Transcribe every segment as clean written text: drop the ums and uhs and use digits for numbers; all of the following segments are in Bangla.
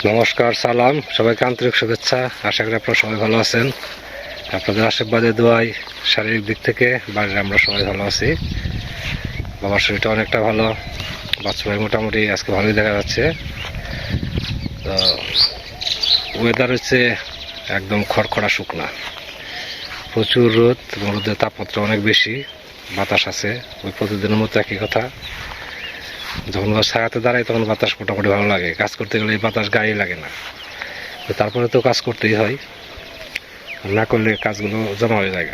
নমস্কার, সালাম, সবাইকে আন্তরিক শুভেচ্ছা। আশা করি আপনারা সবাই ভালো আছেন। আপনাদের আশীর্বাদে দোয়ায় শারীরিক দিক থেকে বাড়ির আমরা সবাই ভালো আছি। বাবার শরীরটা অনেকটা ভালো, বাচ্চা ভাই মোটামুটি আজকে ভালোই দেখা যাচ্ছে। তো ওয়েদার হচ্ছে একদম খড়খড়া শুকনা, প্রচুর রোদ এবং রোদের তাপমাত্রা অনেক বেশি, বাতাস আছে ওই প্রতিদিনের মতো একই কথা। যখন ছায়াতে দাঁড়াই তখন বাতাস মোটামুটি ভালো লাগে, কাজ করতে গেলে এই বাতাস গায়ে লাগে না। তো তারপরে তো কাজ করতেই হয়, না করলে কাজগুলো জমা হয়ে যায়।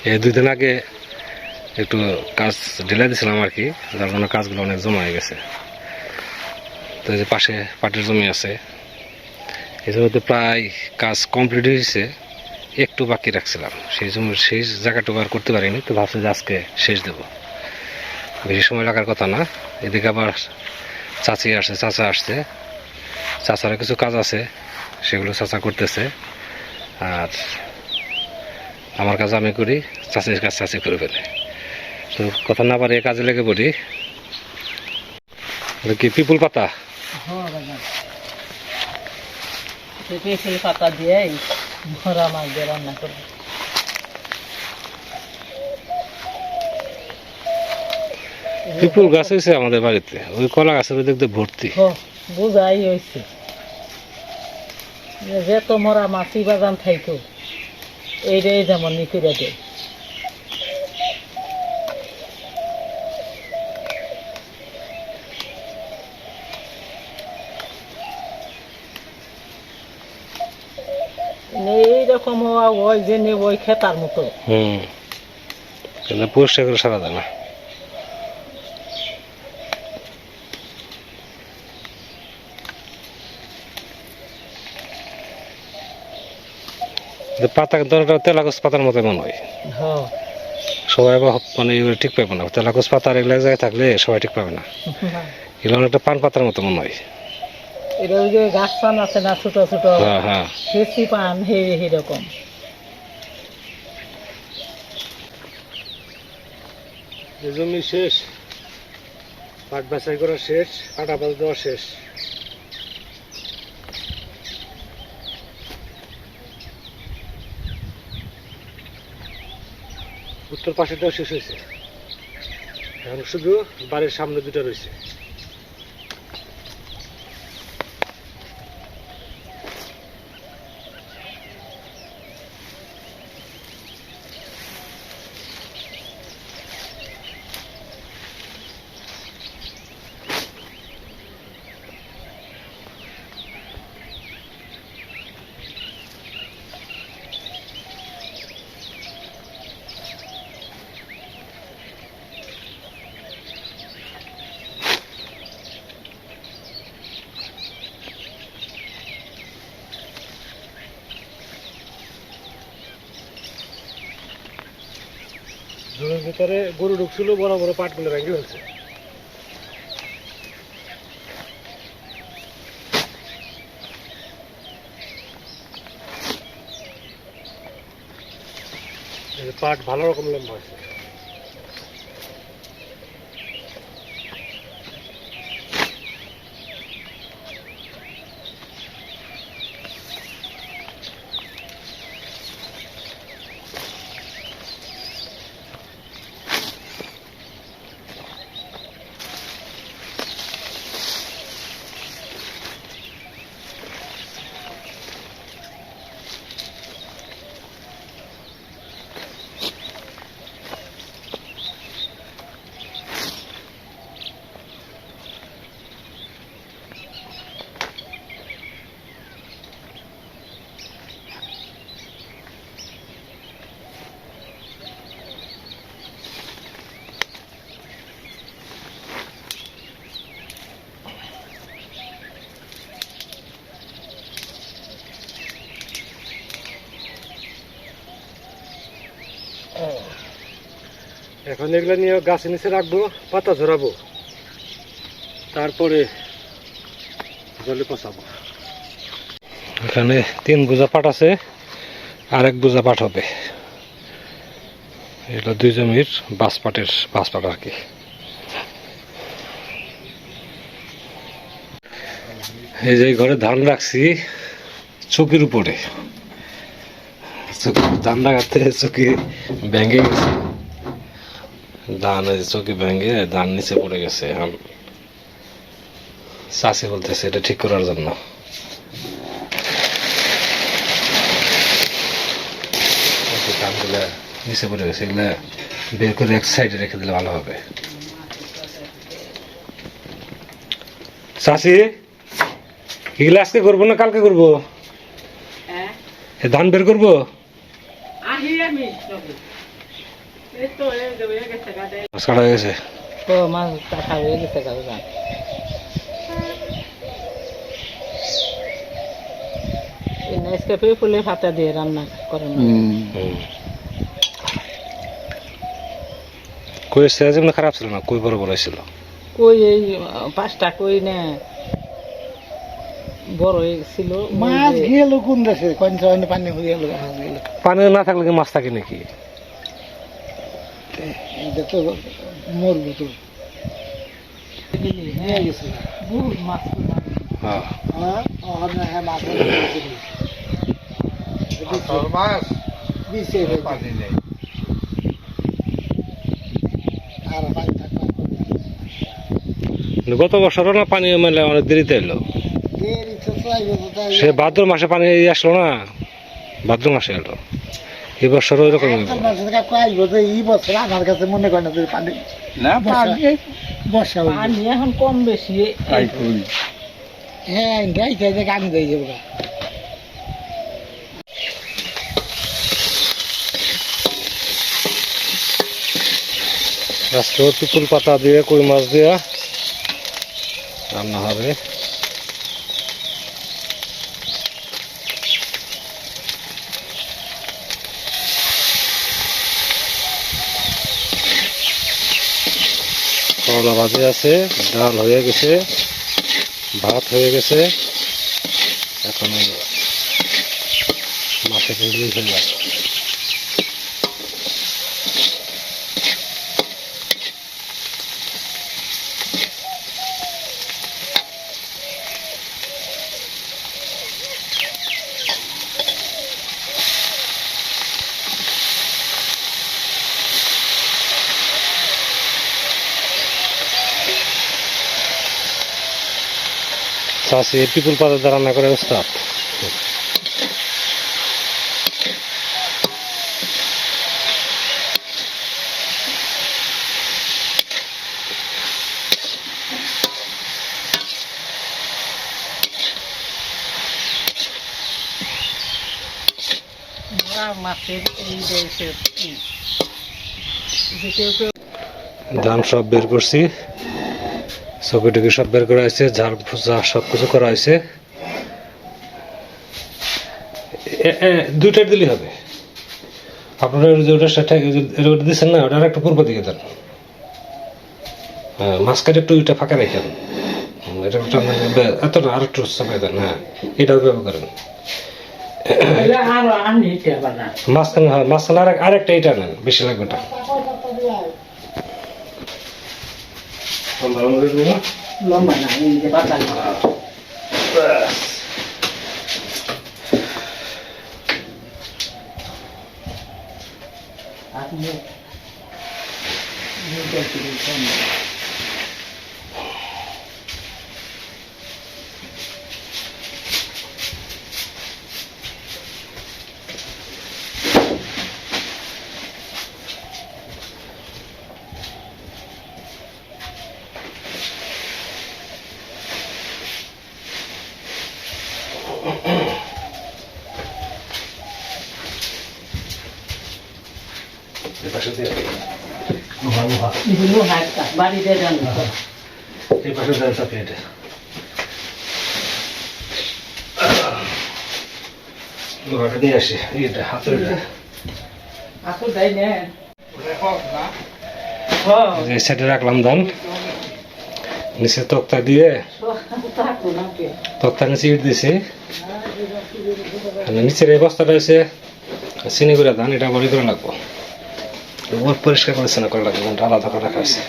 এই 2 দিন আগে একটু কাজ ঢিলাই দিয়েছিলাম আর কি, যার জন্য কাজগুলো অনেক জমা হয়ে গেছে। তো এই যে পাশে পাটের জমি আছে, এই জমিতে প্রায় কাজ কমপ্লিট হয়েছে, একটু বাকি রাখছিলাম। সেই জমির শেষ জায়গাটুকু আর করতে পারিনি, তো ভাবছি যে আজকে শেষ দেবো, বেশি সময় লাগার কথা না। এদিকে আবার চাচা আসছে, চাচারও কিছু কাজ আছে, সেগুলো চাচা করতেছে। আর আমার কাজ আমি করি, চাচির কাজ চাচি করে ফেলে। তো কথা না পারে কাজে লেগে পড়ি। কি পিপুল পাতা? পাতা দিয়ে ভরা মাছ দিয়ে রান্না করবো। পিপুল গাছ হয়েছে আমাদের বাড়িতে, ওই কলা গাছের দেখতে ভর্তি। বুঝাই হয়েছে যে তোমরা মাছি বাগান থাইতো এইটাই যেমন নিকুরে দেয়। এইরকম ওই যে ওই খেতার মতো। কিন্তু পরিষ্কার করে সারা যায় না। পাতা কিন্তু তেলাকস পাতার মতো মনে হয়। সবাই মানে ঠিক পাবে না, তেলাকস পাতার এগুলো এক জায়গায় থাকলে সবাই ঠিক পাবে না। এগুলো অনেকটা পান পাতার মতো মনে হয়। এটা ওই যে গাছ পান আছে না, ছোট ছোট ফেসি পান, সেরকম। জমি শেষ, পাট বাছাই করা শেষ, কাটা বাছ দেওয়া শেষ। উত্তর পাশেটাও শেষ হয়েছে, এখন শুধু বাড়ির সামনে 2টা রয়েছে। জমির ভিতরে গরু ঢুকছিল, বড় বড় পাটগুলো ভেঙে ফেলছে। পাট ভালো রকম লম্বা হয়েছে। এখন এগুলো নিয়ে গাছের নিচে রাখবো, পাতা ঝরাবো, তারপরে জলে পচাবো। এখানে 3 বোঝা পাট আছে, আর 1 বোঝা পাট হবে। এটা 2 জমির বাঁশ পাট আর কি। এই যে ঘরে ধান রাখছি চকির উপরে, ধান রাখাতে চকি ভেঙে গেছে, ধান চকি ভেঙে ধান নিচে পড়ে গেছে। চাষি বলতেছে এটা ঠিক করার জন্য। ধানগুলা নিচে পড়ে গেছে, এগুলা বের করে এক সাইডে রেখে দিলে ভালো হবে। চাষি এগুলা আজকে করবো না কালকে করবো? ধান বের করবো? মাছ কাটা হয়ে গেছে, তো মাছ কাটা হয়ে গেছে কারো গান। নেসক্যাফে ফুলের পাতা দিয়ে রান্না করেন। কই সেজন্য খারাপ ছিল না, কই বড় বড় ছিল। কই এই 5টা কই না বড় ছিল। মাছ গেল কোন দেশে? কোন পানি হয়ে গেল, মাছ গেল। পানি না থাকলে কি মাছ থাকে নাকি? এটা তো মরবো তো। নিয়ে গেছে বহুত মাছ। হ্যাঁ হ্যাঁ মাছ মাছ দিছে পানি নেই আর পানি থাকবে। গত বছরও না পানি মানে অনেক দেরিতে এলো, সে ভাদ্র মাসে পানি আসলো না, ভাদ্র মাসে এলো। এই বছরও এরকম এই বছর আমার কাছে মনে করে না পানি না, বর্ষা পানি এখন কম বেশি। হ্যাঁ গান দিয়ে যাবো। আজকে পিপুল পাতা দিয়ে কই মাছ দিয়ে রান্না হবে। করলা ভাজি আছে, ডাল হয়ে গেছে, ভাত হয়ে গেছে, এখন মাছের ইলিশ হয়ে যাবে। চাষি পিপুল পাতা দিয়ে রান্না করে ওস্তাদ। ধান সব বের করছি, চকিটুকি সব বের করা হয়েছে, ঝাড় ফুঁচা সব কিছু করা হয়েছে। দুইটা দিলেই হবে। আপনারা ওটা দিচ্ছেন না, ওটা একটু পূর্ব দিকে দেন। হ্যাঁ, মাঝখানে একটু ওইটা ফাঁকা রেখেন, এটা এত না, আর একটু চাপাই দেন। হ্যাঁ, এটাও ব্যবহার করেন। মাঝখানে, হ্যাঁ মাঝখানে আরেকটা এটা নেন, বেশি লাগবে না। লম্বা না, এই যে পাতা বাড়িতে জানো এই পাশে দেন চকলেট। লোহাটা নিয়ে আসি, এটা হাতের এই সাইডে রাখলাম ধান, নিচে তক্তা দিয়ে, তক্তা নিচে ইট দিছি, নিচের এই বস্তাটা হয়েছে চিনি করে ধান, এটা বড়ি করে লাগবো, পরিষ্কার করে চেনা করে লাগবে, আলাদা করে রাখা হয়েছে।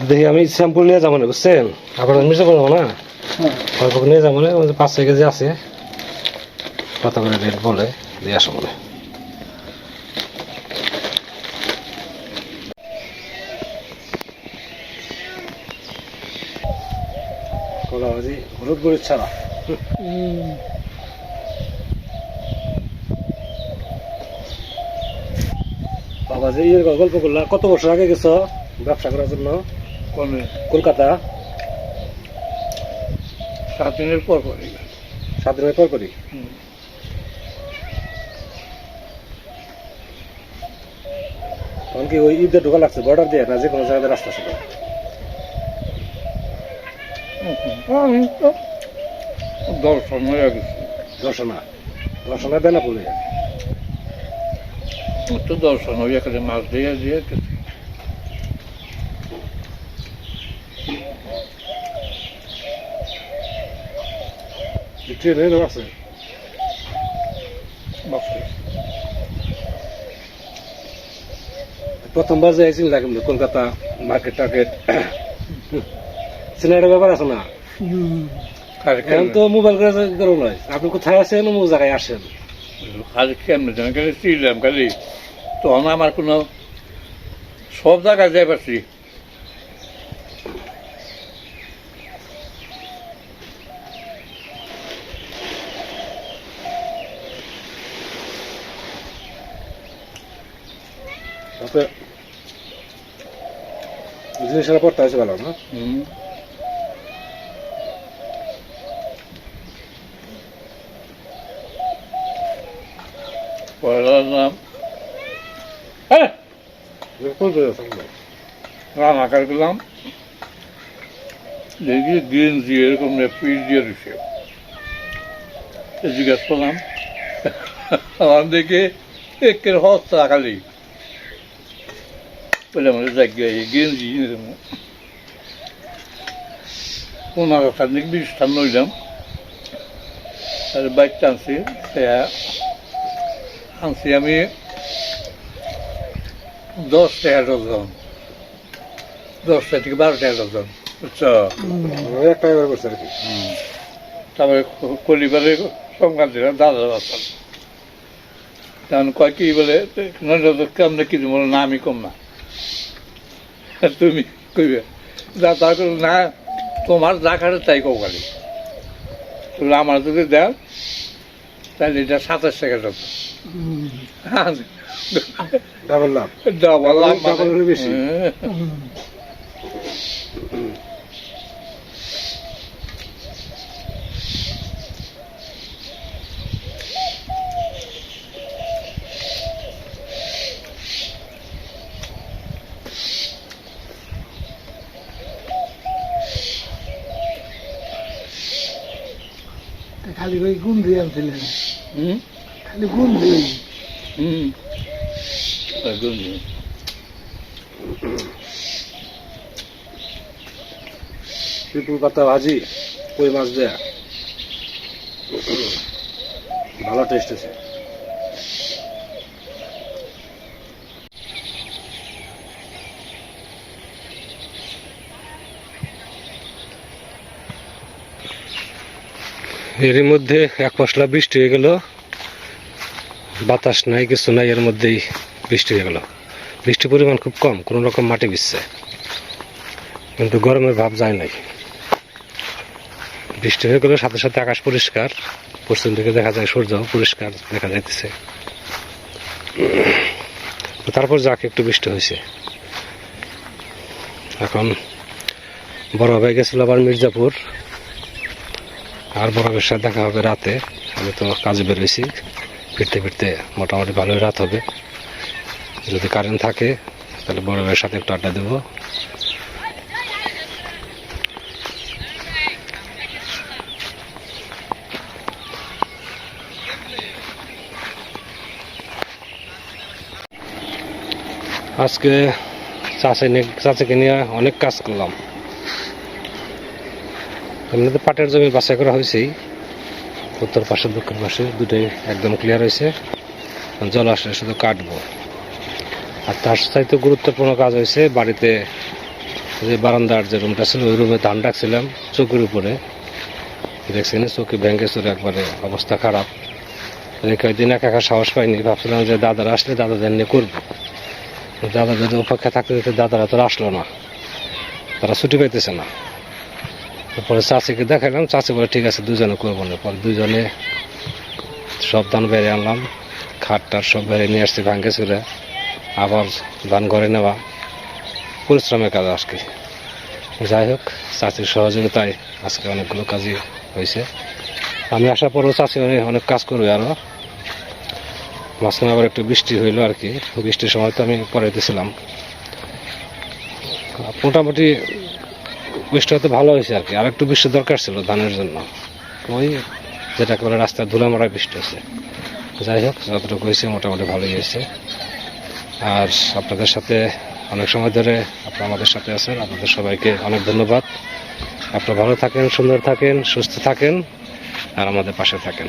দেখি আমি স্যাম্পল নিয়ে যাবো না বুঝছেন, আপনার মিশে করবো না, অল্প নিয়ে যাবো না, 5-6 কেজি আছে, কত করে রেট বলে দিয়ে আসো বলে। কলা ভাজি হলুদ গুঁড়ির ছাড়া। বাবা যে ইয়ের গল্প করলা, কত বছর আগে গেছো ব্যবসা করার জন্য কলকাতা? 7 দিনের পর পর। 7 দিনের পর পরই? তখন কি ওই ঈদের ঢোকা লাগছে বর্ডার দিয়ে, না যে কোনো জায়গায় রাস্তা ছিল? দর্শনা বেনাপুরে তো দর্শন ওই এখানে মাছ দিয়ে দিয়ে ট্রেনে আছে। প্রথমবার যে আইসিল লাগে কলকাতা মার্কেট টার্কেট সিনেমার ব্যাপার আছে না, এখন তো মোবাইল করে নয়, আপনি কোথায় আছেন অমুক জায়গায় আসেন, খালি কেমন খালি চিনলাম খালি, তখন আমার কোনো সব জায়গায় যাই পারছি। জিনিসটা পড়তে হয়েছে ভালো না? নাম রান্নাকার করলাম, দেখি গেঞ্জি এরকম পিস দিয়ে দিচ্ছে, জিজ্ঞাসা করলাম, আমার দেখে একের হস্তা খালি বলে আমাদের জায়গায় গেঞ্জি 15 খানিক 20 টান নইলাম, আর বাইক টানছি, আনছি আমি 10 টাকা ডজন, 10 থেকে 12 টাকা ডজন, বুঝছো? তারপরে পরিবারের সংক্রান্ত দাদা বাচ্চা তখন কয় কি বলে কেমন কিছু বলে না, আমি কম না, তুমি কইবে যা তা করে না, তোমার যা খাটে তাই কও খালি, আমার যদি দেন তাহলে এটা 27 টাকা ডজন। ডাবল লাভ, ডাবল লাভ বেশি। খালি ওই গুন্দি আনছিলেন, খালি গুন্দি গুন্দি পিপুল পাতা ভাজি কই মাছ দেয়া, ভালো টেস্ট আছে। এর মধ্যে এক পশলা বৃষ্টি হয়ে গেল, বাতাস নাই কিছু নাই, এর মধ্যেই বৃষ্টি হয়ে গেল। বৃষ্টির পরিমাণ খুব কম, কোনো রকম মাটি ভিজছে, কিন্তু গরমের ভাব যায় নাই। বৃষ্টি হয়ে গেলে সাথে সাথে আকাশ পরিষ্কার, পশ্চিম দিকে দেখা যায় সূর্য পরিষ্কার দেখা যাইতেছে। তারপর যাকে একটু বৃষ্টি হয়েছে। এখন বড় ভাই গেছিল আবার মির্জাপুর, আর বড় ভাইয়ের সাথে দেখা হবে রাতে। আমি তো কাজে বেরোইছি, ফিরতে ফিরতে মোটামুটি ভালোই রাত হবে। যদি কারেন্ট থাকে তাহলে বড় ভাইয়ের সাথে একটু আড্ডা দেবো। আজকে চাচাকে নিয়ে অনেক কাজ করলাম। এমনিতে পাটের জমি বাছাই করা হয়েছেই, উত্তর পাশে দক্ষিণ পাশে দুটোই একদম ক্লিয়ার হয়েছে। জল আসলে শুধু কাটবো। আর তার চাইতে গুরুত্বপূর্ণ কাজ হয়েছে বাড়িতে যে বারান্দার যে রুমটা ছিল ওই রুমে ধান রাখছিলাম চৌকির উপরে, দেখছেন চৌকি ভেঙে চুরে একবারে অবস্থা খারাপ। কয়েকদিন একা সাহস পাইনি, ভাবছিলাম যে দাদারা আসলে দাদাদের নিয়ে করবো। দাদাদের অপেক্ষা থাকতে থাকতে দাদারা তো আসলো না, তারা ছুটি পাইতেছে না। তারপরে চাচিকে দেখাইলাম, চাচি বলে ঠিক আছে দুজনে করবো না। পরে দুজনে সব ধান বেড়ে আনলাম, খাটটার সব বেড়ে নিয়ে আসছি ভাঙ্গে চুরে, আবার ধান ঘরে নেওয়া পরিশ্রমের কাজ আজকে। যাই হোক, চাচির সহযোগিতায় আজকে অনেকগুলো কাজই হয়েছে। আমি আসার পরেও চাচি অনেক কাজ করবে আরো। মাঝখানে আবার একটু বৃষ্টি হইলো আর কি, বৃষ্টির সময় তো আমি পরে দিয়েছিলাম। মোটামুটি বৃষ্টি হতে ভালো হয়েছে আর কি, আর একটু বৃষ্টি দরকার ছিল ধানের জন্য। ওই যেটা করে রাস্তায় ধুলা মারা বৃষ্টি হয়েছে। যাই হোক, যতটুকু হয়েছে মোটামুটি ভালোই হয়েছে। আর আপনাদের সাথে অনেক সময় ধরে আপনারা আমাদের সাথে আছেন, আপনাদের সবাইকে অনেক ধন্যবাদ। আপনারা ভালো থাকেন, সুন্দর থাকেন, সুস্থ থাকেন আর আমাদের পাশে থাকেন।